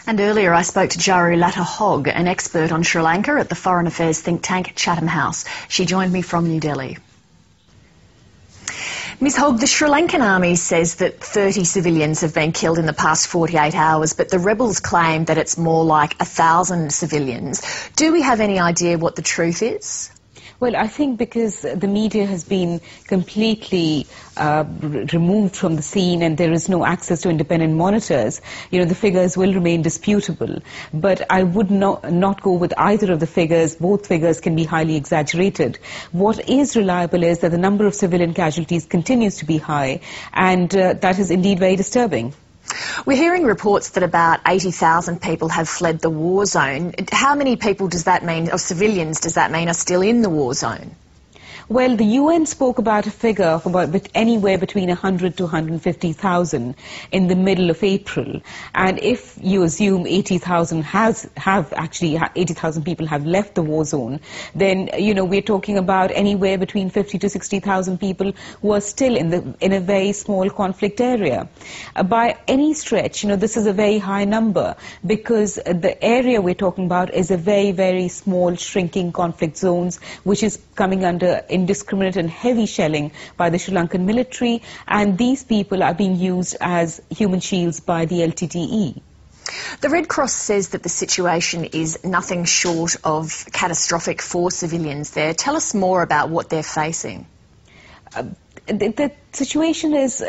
And earlier I spoke to Charu Lata Hogg, an expert on Sri Lanka at the foreign affairs think tank Chatham House. She joined me from New Delhi. Ms Hogg, the Sri Lankan army says that 30 civilians have been killed in the past 48 hours, but the rebels claim that it's more like 1,000 civilians. Do we have any idea what the truth is? Well, I think because the media has been completely removed from the scene and there is no access to independent monitors, the figures will remain disputable. But I would not go with either of the figures. Both figures can be highly exaggerated. What is reliable is that the number of civilian casualties continues to be high, and that is indeed very disturbing. We're hearing reports that about 80,000 people have fled the war zone. How many people does that mean, or civilians does that mean, are still in the war zone? Well, the UN spoke about a figure of anywhere between 100 to 150,000 in the middle of April. And if you assume 80,000 people have left the war zone, then, we're talking about anywhere between 50 to 60,000 people who are still in a very small conflict area. By any stretch, this is a very high number because the area we're talking about is a very, very small, shrinking conflict zones, which is coming under indiscriminate and heavy shelling by the Sri Lankan military, and these people are being used as human shields by the LTTE. The Red Cross says that the situation is nothing short of catastrophic for civilians there. Tell us more about what they're facing. The situation is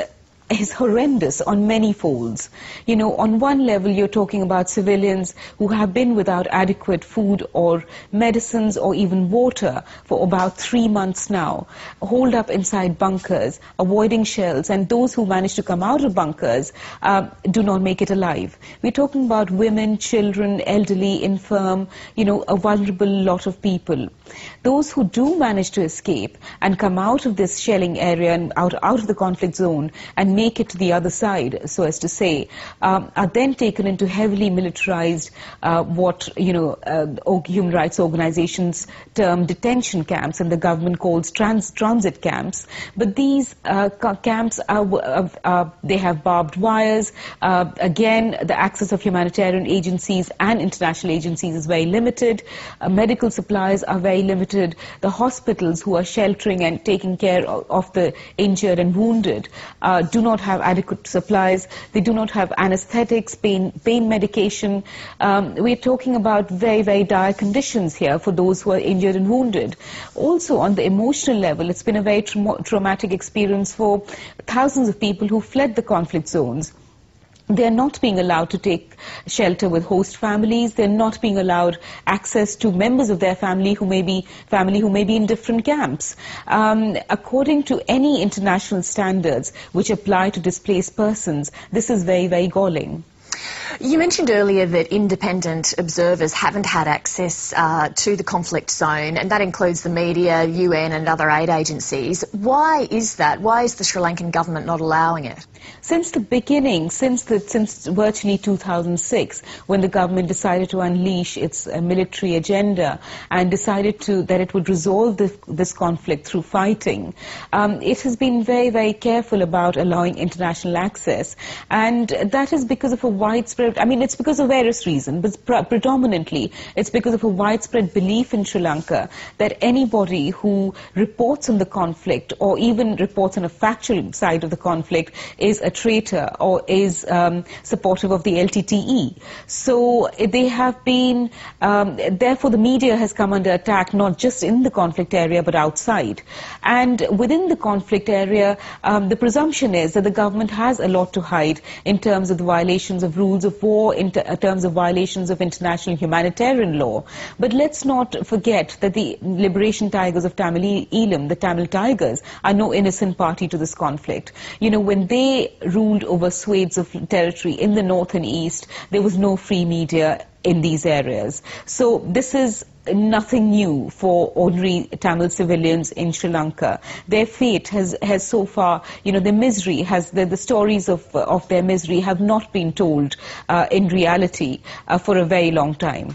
horrendous on many folds. On one level, you're talking about civilians who have been without adequate food or medicines or even water for about 3 months now, holed up inside bunkers, avoiding shells, and those who manage to come out of bunkers do not make it alive. We're talking about women, children, elderly, infirm, a vulnerable lot of people. Those who do manage to escape and come out of this shelling area and out of the conflict zone and make it to the other side, so as to say, are then taken into heavily militarized, human rights organizations term detention camps, and the government calls transit camps. But these camps they have barbed wires. Again, the access of humanitarian agencies and international agencies is very limited. Medical supplies are very limited. The hospitals who are sheltering and taking care of the injured and wounded do not have adequate supplies. They do not have anesthetics, pain medication. We're talking about very, very dire conditions here for those who are injured and wounded. Also, on the emotional level, it's been a very traumatic experience for thousands of people who fled the conflict zones. They're not being allowed to take shelter with host families. They're not being allowed access to members of their family who may be in different camps. According to any international standards which apply to displaced persons, this is very, very galling. You mentioned earlier that independent observers haven't had access to the conflict zone, and that includes the media, UN and other aid agencies. Why is that? Why is the Sri Lankan government not allowing it? Since the beginning, since virtually 2006, when the government decided to unleash its military agenda and decided that it would resolve this conflict through fighting, it has been very, very careful about allowing international access, and that is because of a widespread, it's because of various reasons, but predominantly it's because of a widespread belief in Sri Lanka that anybody who reports on the conflict or even reports on a factual side of the conflict is a traitor or is supportive of the LTTE. So they have been, therefore the media has come under attack not just in the conflict area but outside. And within the conflict area, the presumption is that the government has a lot to hide in terms of the violations of rules of war, in terms of violations of international humanitarian law. But let's not forget that the liberation tigers of Tamil Eelam, the Tamil Tigers, are no innocent party to this conflict. When they ruled over swathes of territory in the north and east, there was no free media in these areas. So this is nothing new for ordinary Tamil civilians in Sri Lanka. Their fate has so far, their misery the stories of their misery have not been told in reality for a very long time.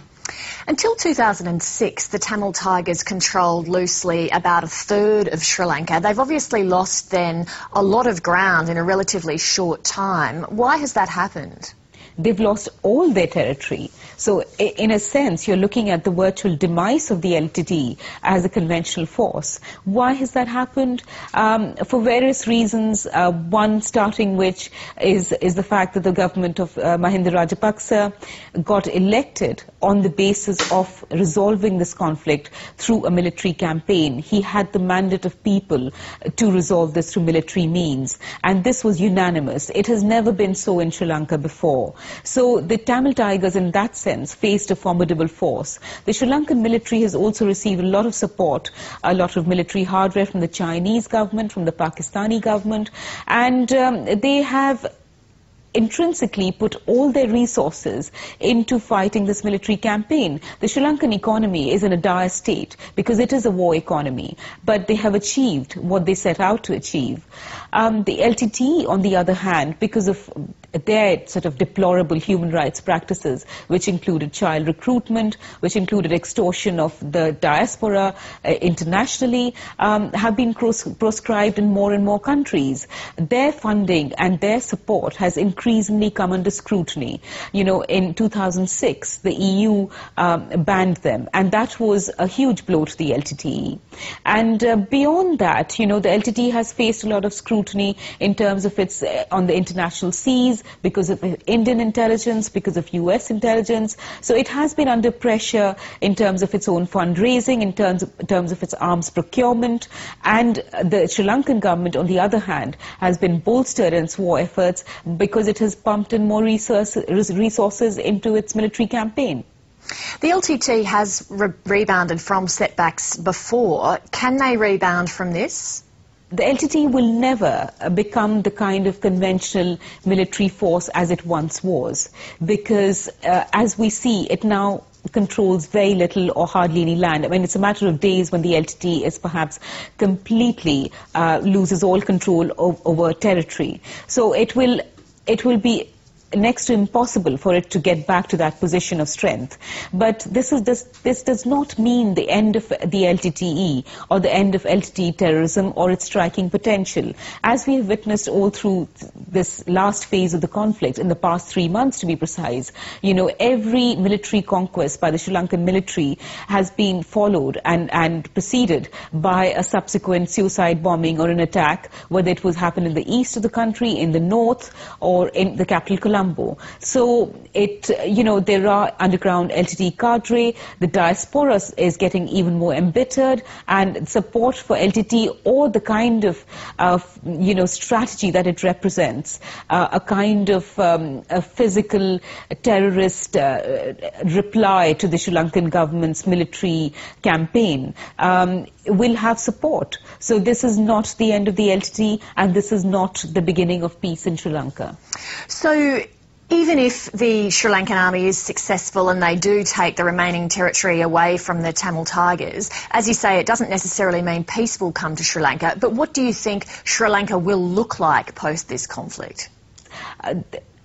Until 2006, the Tamil Tigers controlled loosely about 1/3 of Sri Lanka. They've obviously lost then a lot of ground in a relatively short time. Why has that happened? they've lost all their territory. So in a sense, you're looking at the virtual demise of the LTTE as a conventional force. Why has that happened? For various reasons, one starting which is the fact that the government of Mahinda Rajapaksa got elected on the basis of resolving this conflict through a military campaign. He had the mandate of people to resolve this through military means, and this was unanimous. It has never been so in Sri Lanka before. So the Tamil Tigers in that sense faced a formidable force. The Sri Lankan military has also received a lot of support, a lot of military hardware from the Chinese government, from the Pakistani government, and they have intrinsically put all their resources into fighting this military campaign. The Sri Lankan economy is in a dire state because it is a war economy, but they have achieved what they set out to achieve. The LTTE, on the other hand, because of their sort of deplorable human rights practices, which included child recruitment, which included extortion of the diaspora internationally, have been proscribed in more and more countries. Their funding and their support has increasingly come under scrutiny. You know, in 2006, the EU banned them, and that was a huge blow to the LTTE. And beyond that, you know, the LTTE has faced a lot of scrutiny in terms of its on the international seas, because of Indian intelligence, because of US intelligence. So it has been under pressure in terms of its own fundraising, in terms of its arms procurement, and the Sri Lankan government, on the other hand, has been bolstered in its war efforts because it has pumped in more resources into its military campaign. The LTT has rebounded from setbacks before. Can they rebound from this? The LTT will never become the kind of conventional military force as it once was, because as we see, it now controls very little or hardly any land. I mean, it's a matter of days when the LTT is perhaps completely loses all control over territory. So it will be next to impossible for it to get back to that position of strength. But this does not mean the end of the LTTE or the end of LTTE terrorism or its striking potential. As we have witnessed all through this last phase of the conflict, in the past 3 months to be precise, you know, every military conquest by the Sri Lankan military has been followed and preceded by a subsequent suicide bombing or an attack, whether it was happened in the east of the country, in the north, or in the capital Colombo. So you know, there are underground LTTE cadre, the diaspora is getting even more embittered, and support for LTTE or the kind of you know, strategy that it represents, a kind of a physical terrorist reply to the Sri Lankan government's military campaign, will have support. So this is not the end of the LTTE, and this is not the beginning of peace in Sri Lanka. So even if the Sri Lankan army is successful and they do take the remaining territory away from the Tamil Tigers, as you say, it doesn't necessarily mean peace will come to Sri Lanka. But what do you think Sri Lanka will look like post this conflict?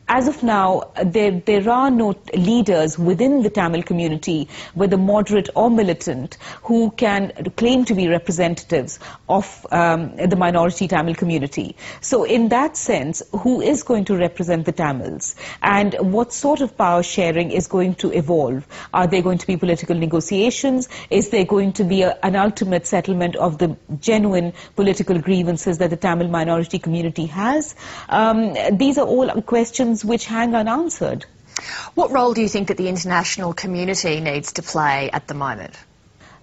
As of now, there are no leaders within the Tamil community, whether moderate or militant, who can claim to be representatives of the minority Tamil community. So in that sense, who is going to represent the Tamils? And what sort of power sharing is going to evolve? Are there going to be political negotiations? Is there going to be an ultimate settlement of the genuine political grievances that the Tamil minority community has? These are all questions which hang unanswered. What role do you think that the international community needs to play at the moment?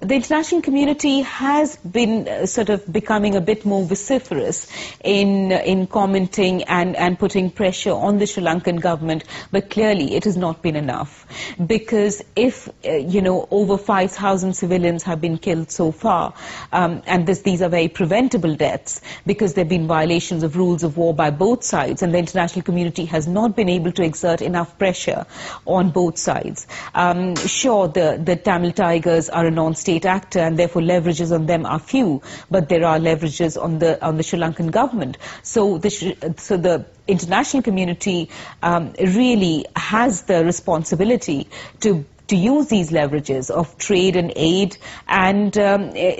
The international community has been sort of becoming a bit more vociferous in commenting and putting pressure on the Sri Lankan government, but clearly it has not been enough. Because if, you know, over 5,000 civilians have been killed so far, and these are very preventable deaths, because there have been violations of rules of war by both sides, and the international community has not been able to exert enough pressure on both sides. Sure, the Tamil Tigers are a non-state state actor, and therefore leverages on them are few, but there are leverages on the Sri Lankan government. So the international community really has the responsibility to use these leverages of trade and aid, and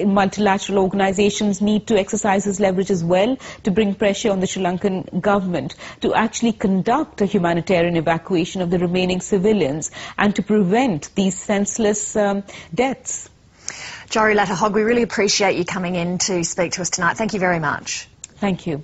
multilateral organizations need to exercise this leverage as well to bring pressure on the Sri Lankan government to actually conduct a humanitarian evacuation of the remaining civilians and to prevent these senseless deaths. Charu Lata Hogg, we really appreciate you coming in to speak to us tonight. Thank you very much. Thank you.